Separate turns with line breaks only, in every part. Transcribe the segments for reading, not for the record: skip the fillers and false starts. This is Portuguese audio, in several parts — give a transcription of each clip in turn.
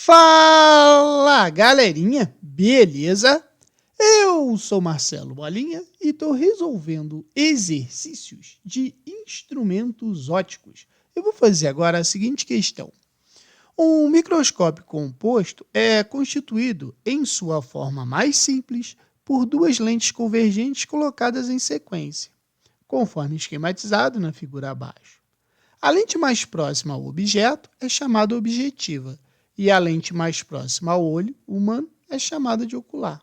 Fala, galerinha, beleza? Eu sou Marcelo Bolinha e estou resolvendo exercícios de instrumentos ópticos. Eu vou fazer agora a seguinte questão. Um microscópio composto é constituído, em sua forma mais simples, por duas lentes convergentes colocadas em sequência, conforme esquematizado na figura abaixo. A lente mais próxima ao objeto é chamada objetiva, e a lente mais próxima ao olho humano é chamada de ocular.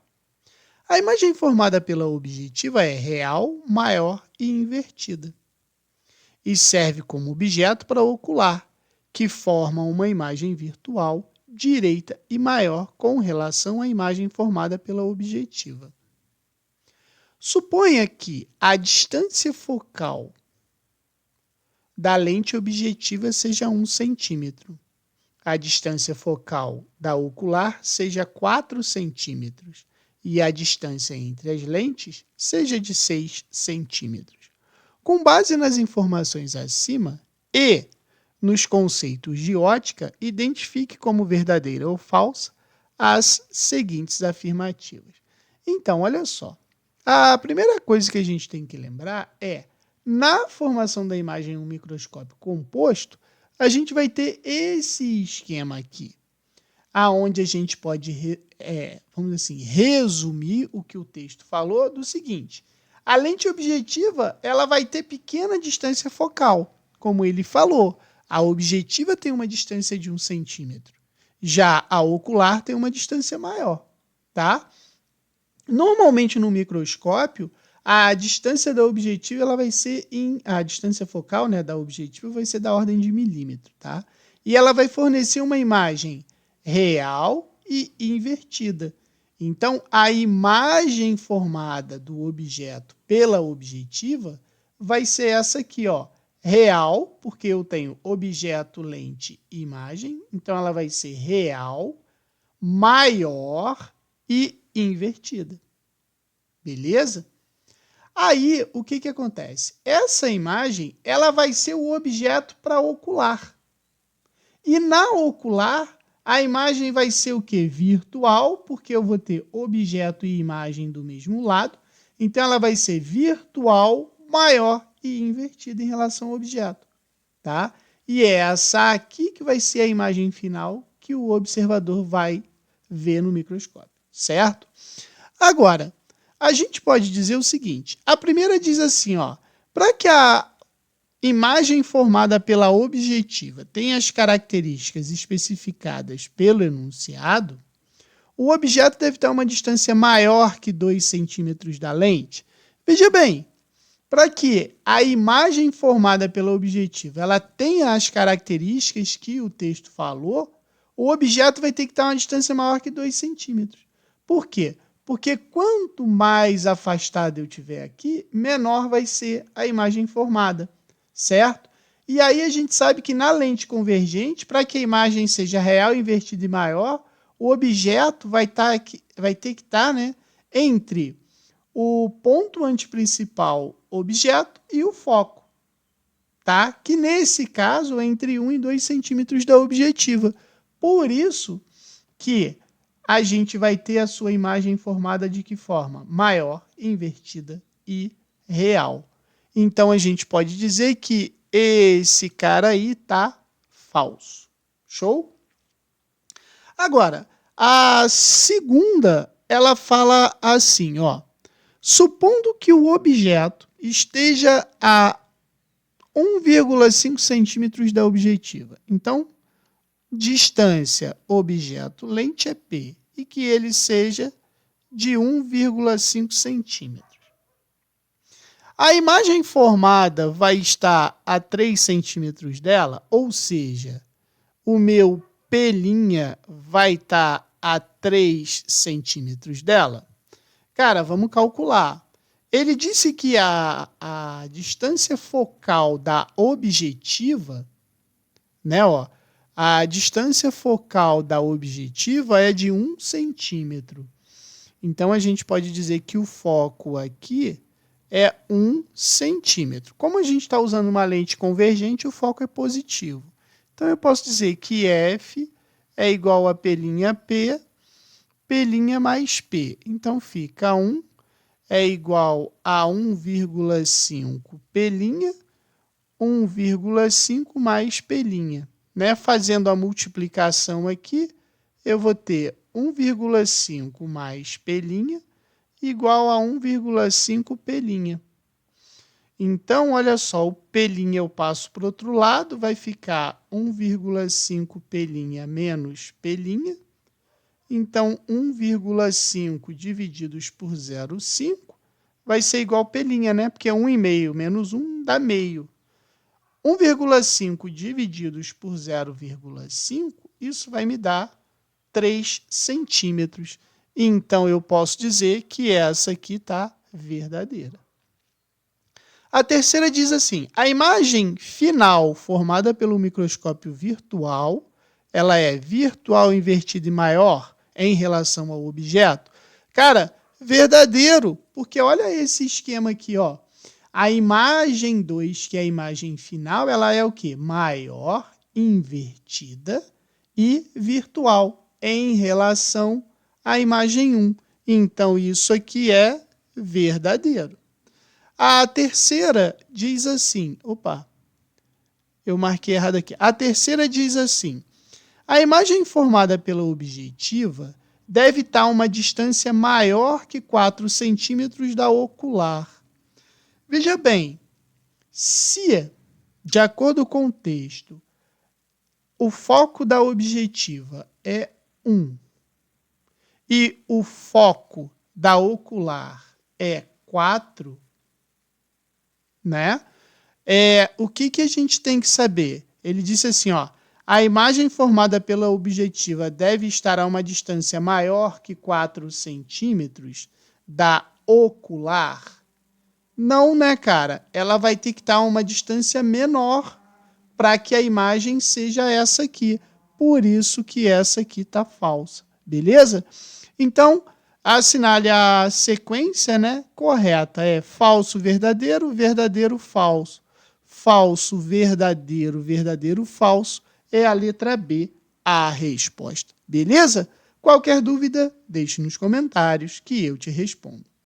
A imagem formada pela objetiva é real, maior e invertida, e serve como objeto para o ocular, que forma uma imagem virtual direita e maior com relação à imagem formada pela objetiva. Suponha que a distância focal da lente objetiva seja 1 centímetro. A distância focal da ocular seja 4 centímetros e a distância entre as lentes seja de 6 centímetros. Com base nas informações acima e nos conceitos de ótica, identifique como verdadeira ou falsa as seguintes afirmativas. Então, olha só. A primeira coisa que a gente tem que lembrar é, na formação da imagem em um microscópio composto, a gente vai ter esse esquema aqui, aonde a gente pode, vamos dizer assim, resumir o que o texto falou do seguinte. A lente objetiva, ela vai ter pequena distância focal, como ele falou. A objetiva tem uma distância de 1 centímetro. Já a ocular tem uma distância maior, tá? Normalmente no microscópio, a distância da objetiva ela vai ser a distância focal, né, da objetiva vai ser da ordem de milímetro, tá? E ela vai fornecer uma imagem real e invertida. Então, a imagem formada do objeto pela objetiva vai ser essa aqui, ó, real, porque eu tenho objeto, lente e imagem, então ela vai ser real, maior e invertida. Beleza? Aí, o que acontece? Essa imagem ela vai ser o objeto para ocular. E na ocular, a imagem vai ser o quê? Virtual, porque eu vou ter objeto e imagem do mesmo lado. Então, ela vai ser virtual, maior e invertida em relação ao objeto. Tá? E é essa aqui que vai ser a imagem final que o observador vai ver no microscópio. Certo? Agora, a gente pode dizer o seguinte, a primeira diz assim, ó, para que a imagem formada pela objetiva tenha as características especificadas pelo enunciado, o objeto deve ter uma distância maior que 2 centímetros da lente. Veja bem, para que a imagem formada pela objetiva ela tenha as características que o texto falou, o objeto vai ter que estar uma distância maior que 2 centímetros. Por quê? Porque quanto mais afastado eu estiver aqui, menor vai ser a imagem formada, certo? E aí a gente sabe que na lente convergente, para que a imagem seja real, invertida e maior, o objeto vai ter que estar, né, entre o ponto antiprincipal objeto e o foco, tá? Que nesse caso é entre 1 e 2 centímetros da objetiva. Por isso que a gente vai ter a sua imagem formada de que forma? Maior, invertida e real. Então, a gente pode dizer que esse cara aí tá falso. Show? Agora, a segunda, ela fala assim, ó. Supondo que o objeto esteja a 1,5 centímetros da objetiva. Então, distância objeto-lente é P e que ele seja de 1,5 centímetros. A imagem formada vai estar a 3 centímetros dela, ou seja, o meu P' vai estar a 3 centímetros dela. Cara, vamos calcular. Ele disse que a distância focal da objetiva, né, ó, a distância focal da objetiva é de 1 centímetro. Então, a gente pode dizer que o foco aqui é 1 centímetro. Como a gente está usando uma lente convergente, o foco é positivo. Então, eu posso dizer que F é igual a P' P' mais P. Então, fica 1 é igual a 1,5 P', 1,5 mais P'. Né? Fazendo a multiplicação aqui, eu vou ter 1,5 mais P' igual a 1,5 P'. Então, olha só, o P' eu passo para o outro lado, vai ficar 1,5 P' menos P'. Então, 1,5 divididos por 0,5 vai ser igual a P', né? Porque 1,5 menos 1 dá meio. 1,5 divididos por 0,5, isso vai me dar 3 centímetros. Então, eu posso dizer que essa aqui está verdadeira. A terceira diz assim, a imagem final formada pelo microscópio virtual, ela é virtual, invertida e maior em relação ao objeto? Cara, verdadeiro, porque olha esse esquema aqui, ó. A imagem 2, que é a imagem final, ela é o quê? Maior, invertida e virtual em relação à imagem 1. Então, isso aqui é verdadeiro. A terceira diz assim, eu marquei errado aqui. A terceira diz assim, a imagem formada pela objetiva deve estar a uma distância maior que 4 centímetros da ocular. Veja bem, se, de acordo com o texto, o foco da objetiva é 1 e o foco da ocular é 4, né? O que a gente tem que saber? Ele disse assim, ó, a imagem formada pela objetiva deve estar a uma distância maior que 4 centímetros da ocular. Não, né, cara? Ela vai ter que estar a uma distância menor para que a imagem seja essa aqui. Por isso que essa aqui está falsa, beleza? Então, assinale a sequência, né, correta. É falso, verdadeiro, verdadeiro, falso. Falso, verdadeiro, verdadeiro, falso. É a letra B, a resposta. Beleza? Qualquer dúvida, deixe nos comentários que eu te respondo.